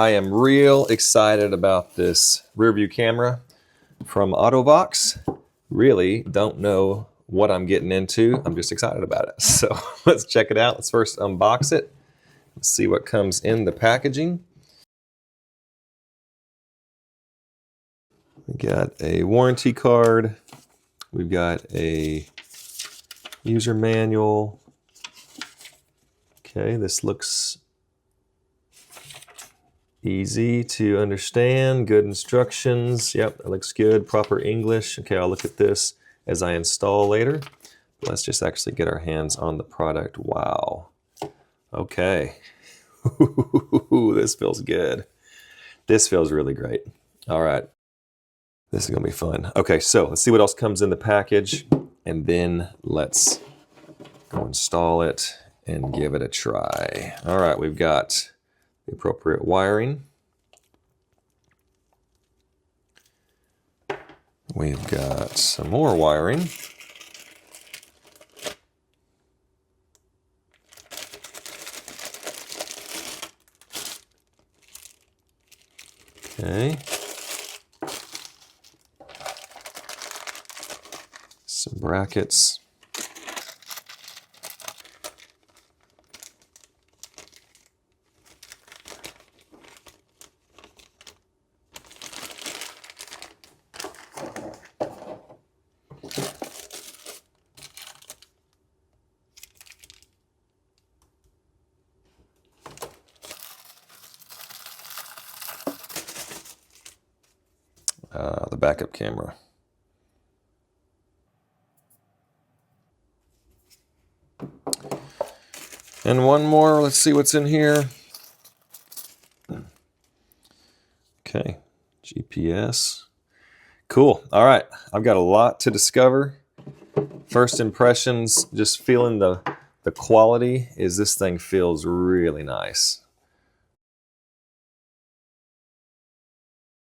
I am real excited about this rear view camera from AUTOVOX. Really don't know what I'm getting into. I'm just excited about it. So let's check it out. Let's first unbox it. Let's see what comes in the packaging. We got a warranty card. We've got a user manual. Okay, this looks easy to understand. Good instructions. Yep, it looks good. Proper English. Okay, I'll look at this as I install later. Let's just actually get our hands on the product. Wow. Okay. This feels good. This feels really great. All right. This is going to be fun. Okay, so let's see what else comes in the package, and then let's go install it and give it a try. All right, we've got the appropriate wiring. We've got some more wiring. Okay. Some brackets. The backup camera. And one more. Let's see what's in here. Okay, GPS. Cool. All right, I've got a lot to discover. First impressions, just feeling the quality is this thing feels really nice.